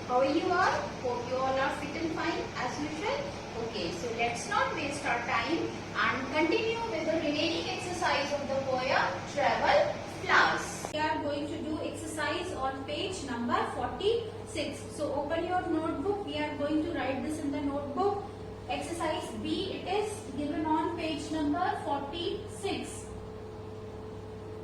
How are you all? Hope you all are fit and fine as usual. Okay, so let's not waste our time and continue with the remaining exercise of the poem Travel Flowers. We are going to do exercise on page number 46. So open your notebook. We are going to write this in the notebook. Exercise B, it is given on page number 46.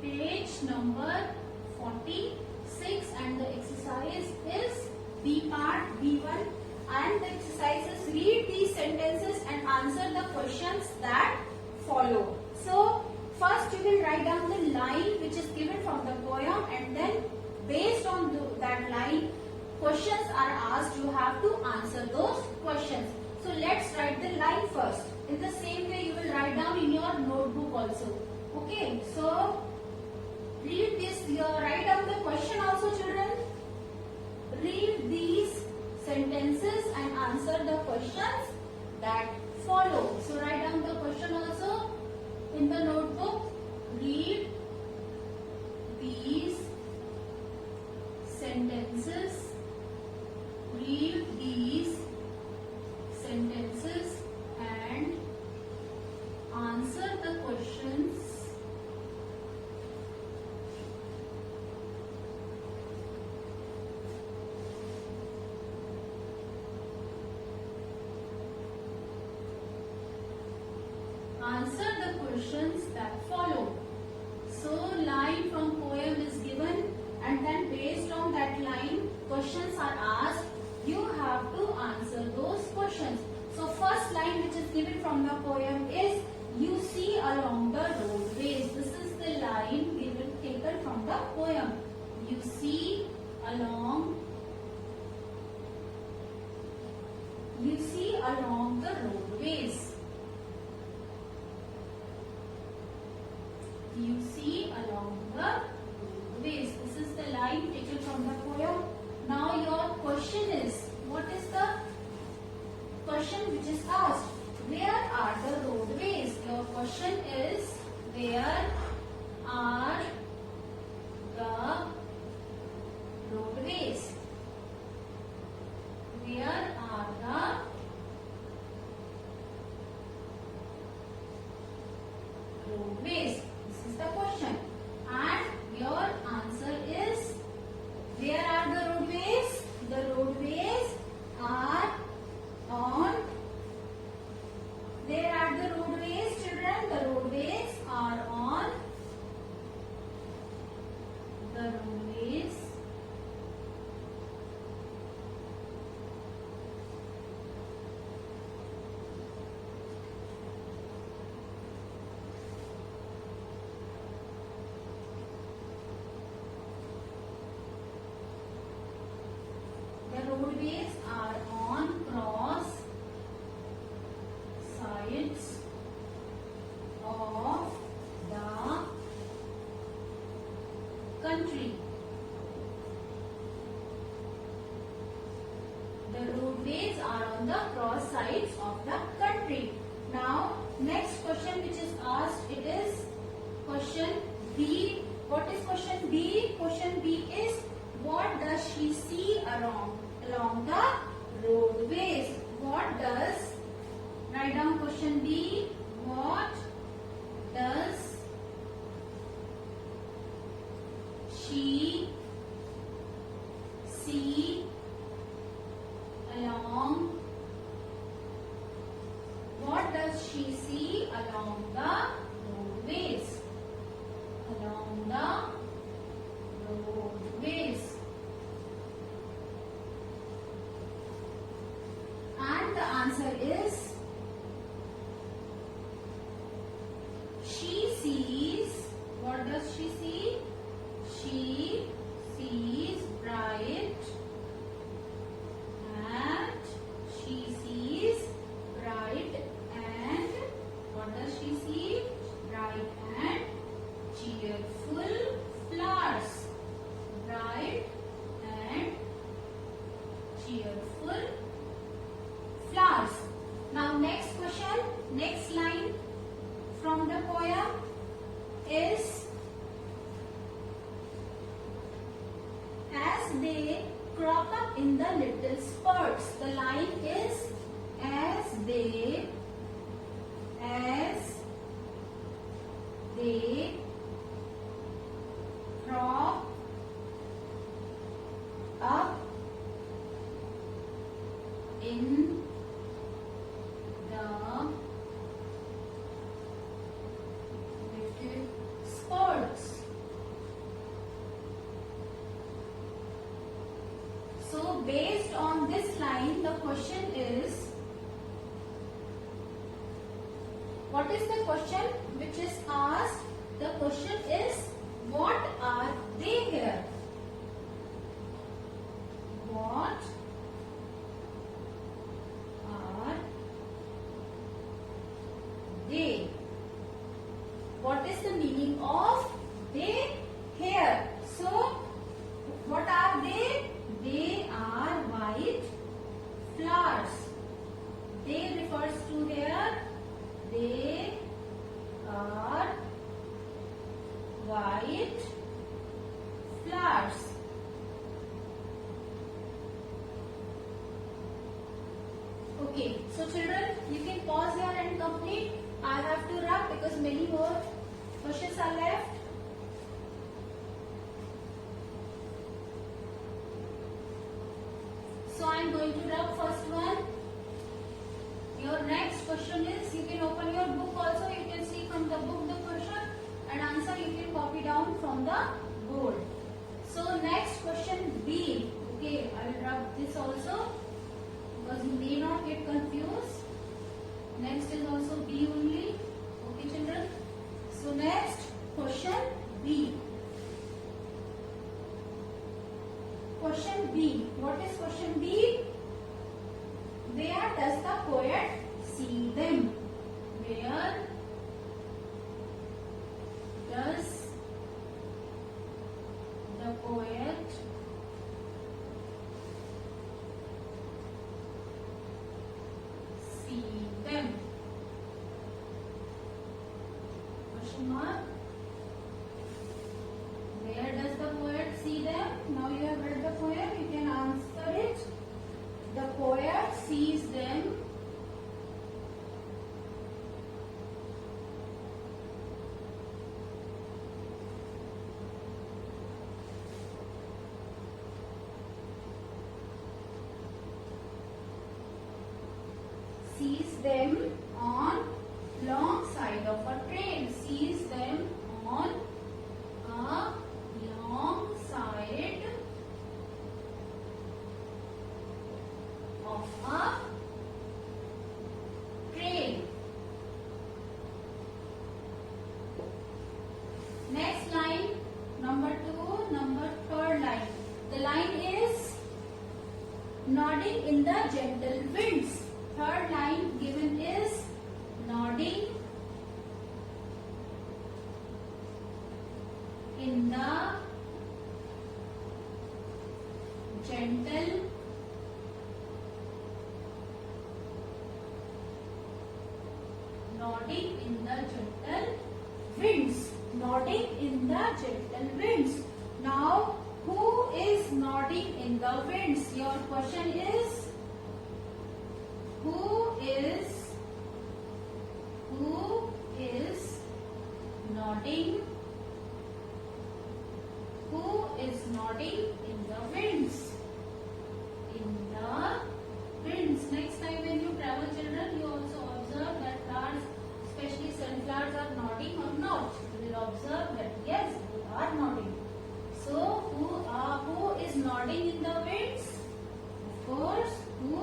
Page number 46, and the exercise is B part, B1, and the exercise is read these sentences and answer the questions that follow. So first you will write down the line which is given from the poem, and then based on that line questions are asked. You have to answer those questions. So let's write the line first. In the same way you will write down in your notebook also. Okay, so read this. Write down the question also, children. Read these sentences and answer the questions that follow. So write down the question also in the notebook. Read these sentences. Read these sentences and answer the questions that follow. So line from poem is given, and then based on that line questions are asked. You have to answer those questions. So first line which is given from the poem is, you see along the roadways. This is the line taken from the poem. You see along the roadways. You see along the roadways. This is the line taken from the poem. Now your question is, what is the question which is asked? Where are the roadways? Your question is, where are the roadways? Where are the roadways? This is the question. And your answer is, where are the roadways? The roadways are on. Where are the roadways, children? The roadways are on. The roadways are on cross sides of the country. The roadways are on the cross sides of the country. Now, next question which is asked, it is question B. What is question B? Question B is, what does she see along the roadways? What does, write down question B. What does she see along? What does she see along the roadways? Along the roadways. And the answer is, she sees, what does she see? She sees bright, and she sees bright, and what does she see? crop up in the little spurts. The line is as they crop up in the little spurts. So based on this line, the question is, what is the question which is asked? The question is, what are they here? What are they? What is the meaning of they here? So, what are they? They are white flowers. They refers to here. They are white flowers. Okay, so children, you can pause here and complete. I have to wrap because many more questions are left. So I am going to wrap first one. Your next question is, you can open your book also, you can see from the book the question and answer you can copy down from the board. So next question B. Okay, I will wrap this also because you may not get confused. Next is also B only. Okay children. So next question B. Question B. What is question B? Where does the poet see them? Where does the poet see them? Question mark. Where does the poet see them? Now you have read the poem, you can answer it. The poet sees them on long side of a train. Sees them on a long side of a train. Next line, number 2, number 3rd line. The line is nodding in the gentle winds. Third line given is nodding in the gentle winds. Nodding in the gentle winds. Now, who is nodding in the winds? Your question is, who is nodding? Who is nodding in the winds? In the winds. Next time when you travel, children, you also observe that flowers, especially sunflowers, are nodding or not. You will observe that yes, they are nodding. So who is nodding in the winds? Of course, who?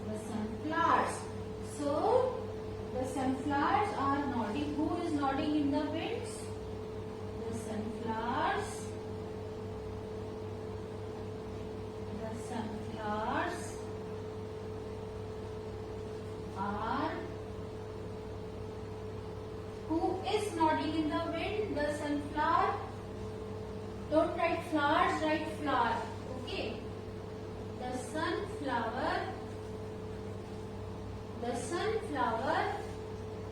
The sunflowers. So the sunflowers are nodding. Who is nodding in the winds? The sunflowers. The sunflowers are. Who is nodding in the wind? The sunflower. Don't write flowers, write flower. Okay. The sunflower. The sunflower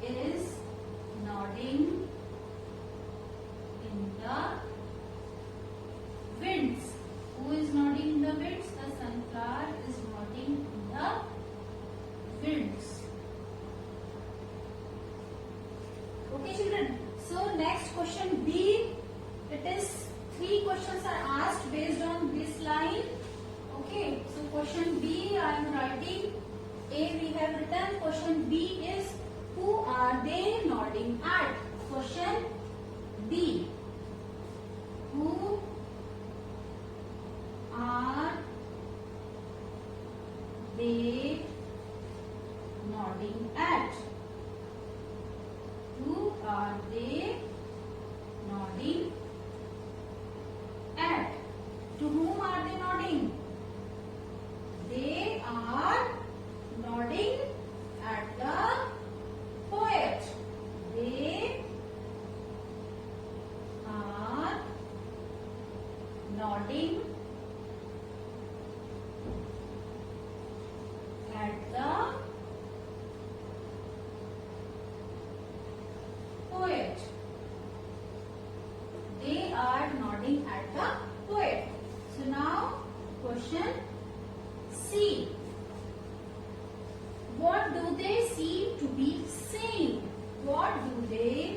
is nodding in the winds. Who is nodding in the winds? question B. It is 3 questions are asked based on this line. Okay, so question B I am writing. A we have written. Question B is, who are they nodding at? Question B. Who are they nodding at? Who are they nodding at? To whom are they nodding? They are nodding at the poet. They are nodding at the poet. They are nodding at the poet. So now question C. What do they seem to be saying? What do they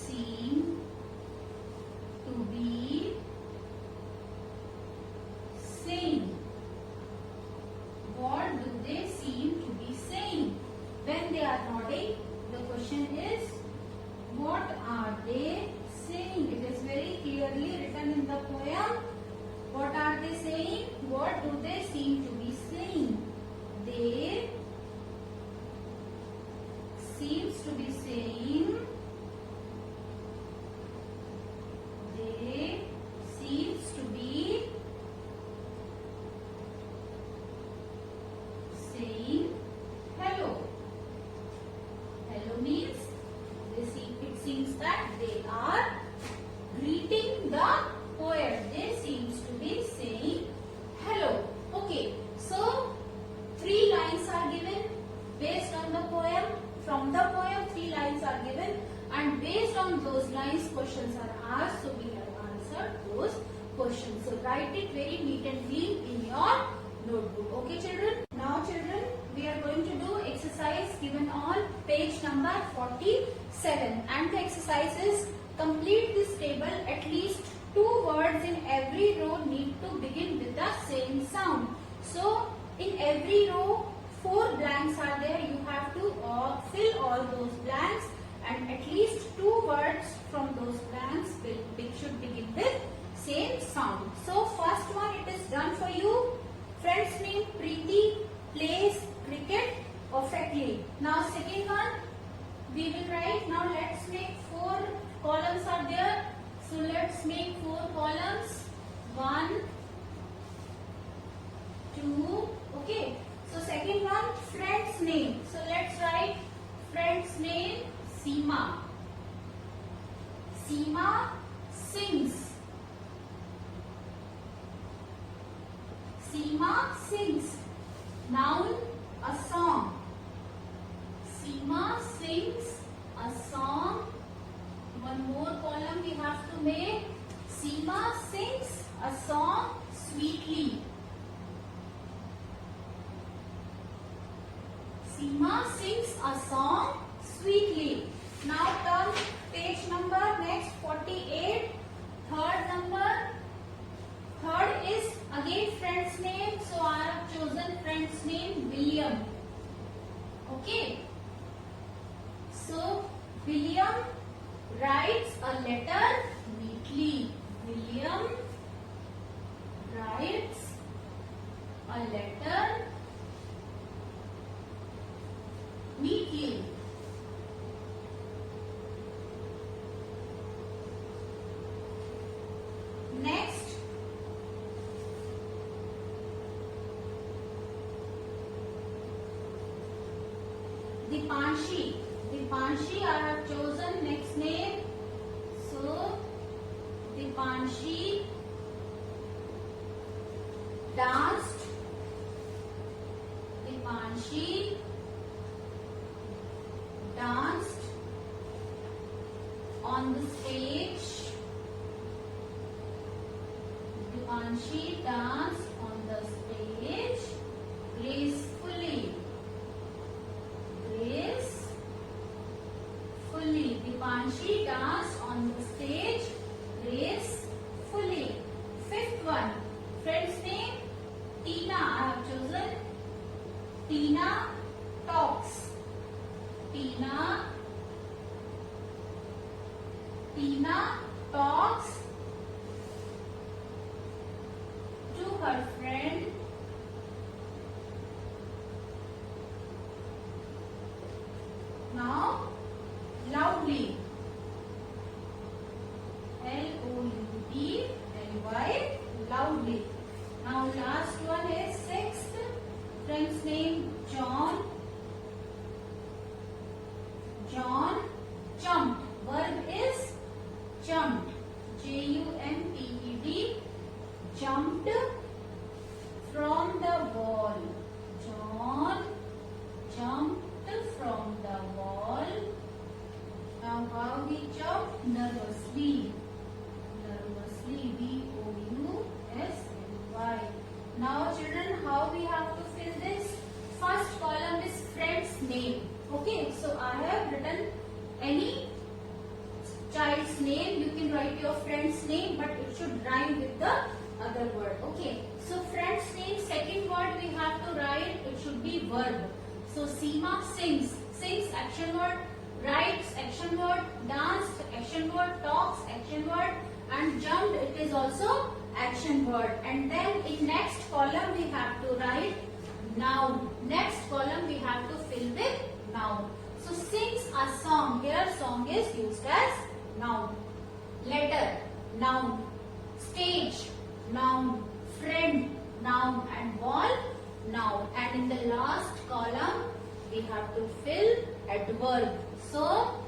seem to be saying? What do they seem to be saying? When they are nodding, the question is, what are they saying? It is very clearly written in the poem. What are they saying? What do they seem to be saying? They seems to be saying, they seems to be saying hello. Hello means it seems that they are greeting the poet. They seems to be saying hello. Okay, so 3 lines are given based on the poem. From the poem 3 lines are given, and based on those lines questions are asked. So we have answered those questions. So write it very neat and clean in your notebook. Okay children. Now children, we are going to do exercise given on page number 47, and the exercise is, complete this table. At least 2 words in every row need to begin with the same sound. So in every row 4 blanks are there. You have to fill all those blanks, and at least 2 words from those blanks should begin with same sound. So first one, it is done for you. Friend's name Preeti plays cricket perfectly. Now second one we will write. Now let's make 4 columns are there. So let's make 4 columns. 1, 2. Okay. So second one, friend's name. So let's write friend's name Seema. Seema sings. Seema sings. Noun, a song. Seema sings a song. One more column we have to make. Seema sings a song sweetly. Seema sings a song sweetly. Now come page number next 48. Third number. Third is again friend's name. So I have chosen friend's name William. Okay. So William writes a letter neatly. William writes a letter neatly. Next, Dipanshi. Dipanshi I have chosen next name. So Dipanshi danced. Dipanshi danced on the stage. Dipanshi Dipanshi dance on the stage gracefully. Gracefully. Dipanshi dance on the stage gracefully. Fifth one. Friend's name Tina. I have chosen Tina talks. Tina talks to her friend now loudly. Loudly. Loudly. Now last one is sixth. Friend's name John. John jumped. Verb is jumped. Jumped. Jumped from the wall. John jumped from the wall. Now how he jumped? Nervously. Vously. Now children, how we have to fill this? First column is friend's name. Okay, so I have written any child's name. You can write your friend's name, but it should rhyme with the other word. Okay, so friend's name, second word we have to write, it should be verb. So Seema sings. Sings, action word. Writes, action word. Danced, action word. Talks, action word. And jumped, it is also action word. And then in next column we have to write noun. Next column we have to fill with noun. So sings a song. Here song is used as noun. Letter, noun. Stage, noun. Friend, noun. And wall, noun. And in the last column we have to fill adverb. So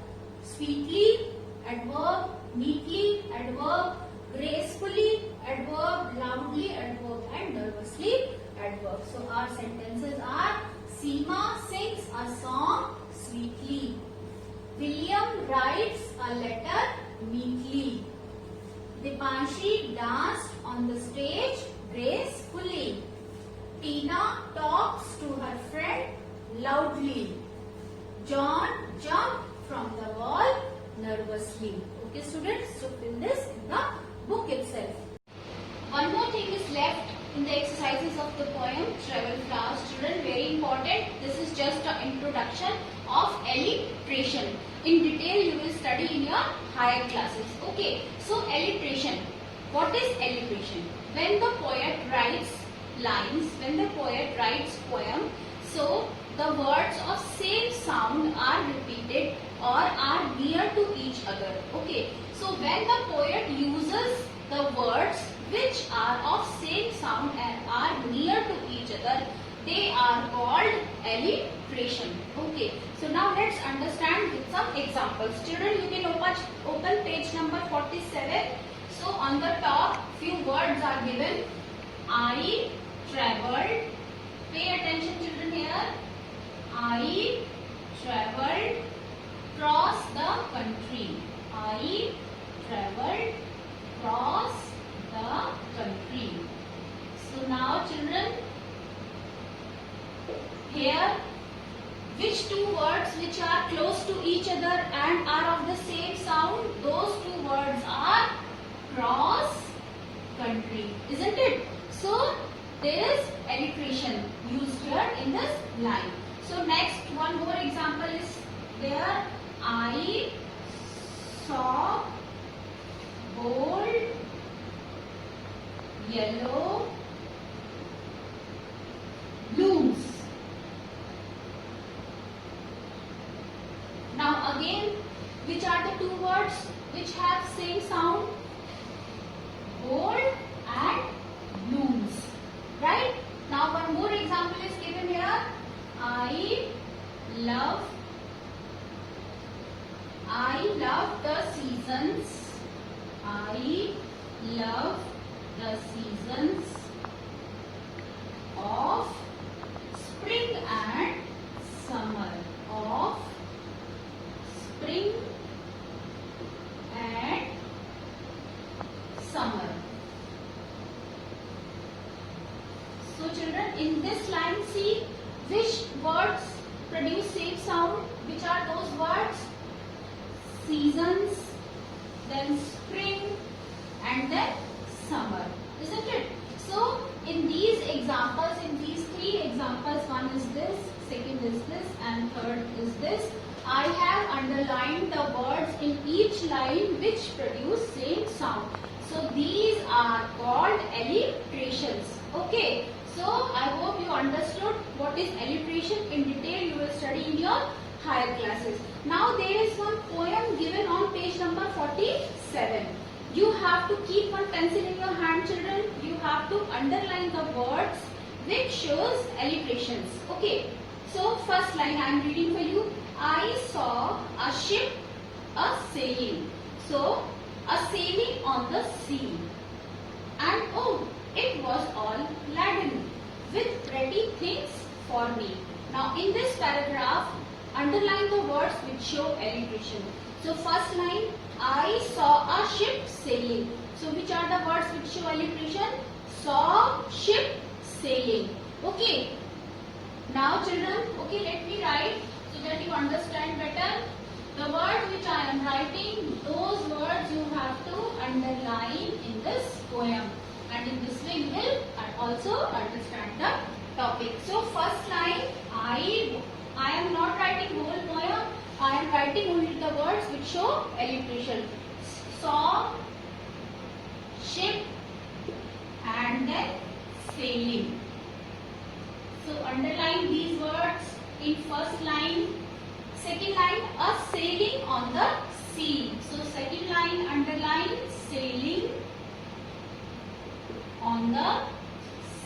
sweetly, adverb. Neatly, adverb. Gracefully, adverb. Loudly, adverb. And nervously, adverb. So our sentences are: Seema sings a song sweetly. William writes a letter neatly. Dipanshi danced on the stage gracefully. Tina talks to her friend loudly. John jumped from the wall nervously. Okay students, so fill this in the book itself. One more thing is left in the exercises of the poem Travel Flowers. Children, very important. This is just an introduction of alliteration. In detail you will study in your higher classes. Okay, so alliteration. What is alliteration? When the poet writes lines, when the poet writes poem, so the words of same sound are repeated or are near to each other. Okay, so when the poet uses the words which are of same sound and are near to each other, they are called alliteration. Okay, so now let's understand with some examples. Children, you can open page number 47. So on the top, few words are given. I traveled. Pay attention children here. I traveled across the country. I traveled across the country. So now children, here which two words which are close to each other and are of the same sound, those two words are cross country, isn't it? So there is alliteration used here in this line. So next one more example is there. I saw gold, yellow blooms. Now again, which are the two words which have same sound? Gold and blooms. Right? Now one more example is given here. I love the seasons. I love the seasons of spring and summer. Of spring and summer. see which words produce same sound. Which are those words? Seasons, then spring, and then summer, isn't it? So in these examples, in these three examples, one is this, second is this, and third is this, I have underlined the words in each line which produce same sound. So these are called alliterations. Okay, so I hope you understood what is alliteration. In detail you will study in your higher classes. Now there is one poem given on page number 47. You have to keep one pencil in your hand, children. You have to underline the words which shows alliterations. Okay, so first line I am reading for you. I saw a ship a-sailing. So a sailing on the sea, and oh, it was all laden with pretty things for me. Now in this paragraph, underline the words which show alliteration. So first line, I saw a ship sailing. So which are the words which show alliteration? Saw, ship, sailing. Okay. Now children, okay, let me write so that you understand better. The words which I am writing, those words you have to underline in this poem. And in this way you will also understand the topic. So first line, I am not writing whole poem. I am writing only the words which show alliteration. Saw, ship, and then sailing. So underline these words in first line. Second line, a sailing on the sea. So second line, underline sailing on the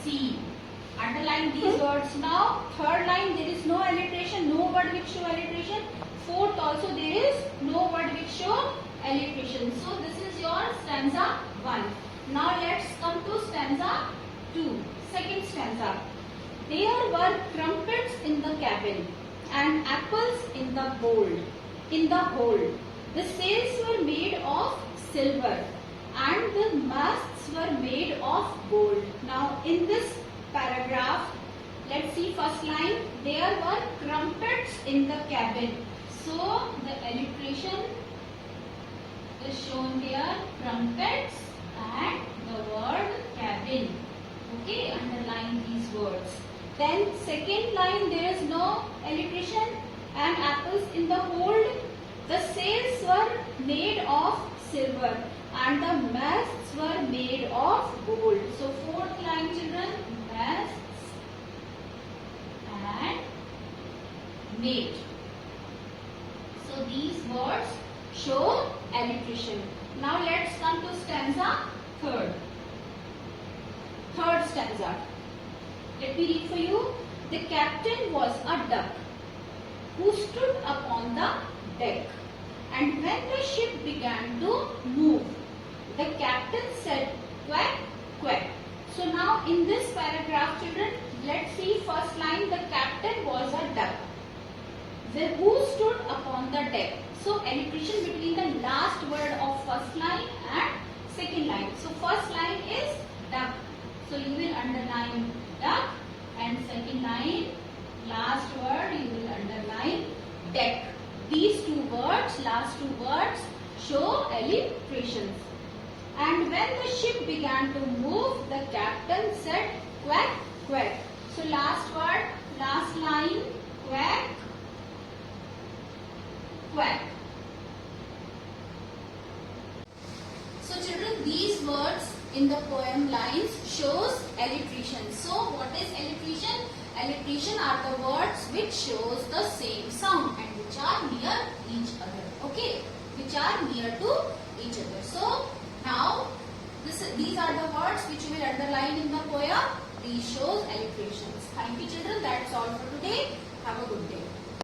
sea. Underline these words. Now third line, there is no alliteration, no word which show alliteration. Fourth also there is no word which show alliteration. So this is your stanza 1. Now let's come to stanza 2. Second stanza. There were trumpets in the cabin and apples in the hold. The sails were made of silver and the masts were made of gold. Now in this paragraph, let's see first line. There were trumpets in the cabin. So the alliteration is shown here, trumpets and the word cabin. Okay, underline these words. Then second line, there is no alliteration, and apples in the hold. The sails were made of silver and the masts were made of gold. So fourth line children, masts and made. So these words show alliteration. Now let's come to stanza third. Third stanza. Let me read for you. The captain was a duck who stood upon the deck, and when the ship began to move, the captain said, quack, quack. So now in this paragraph children, let's see first line. The captain was a duck who stood upon the deck. So alliteration between the last word of first line and second line. So first line is duck. So you will underline duck, and second line, last word you will underline deck. These two words, last two words show alliterations. And when the ship began to move, the captain said quack, quack. So last word, last line, quack, quack. So children, these words in the poem lines shows alliteration. So what is alliteration? Alliteration are the words which shows the same sound and which are near each other. Okay, which are near to each other. So now these are the words which you will underline in the poem. These shows alliterations. Thank you children. That's all for today. Have a good day.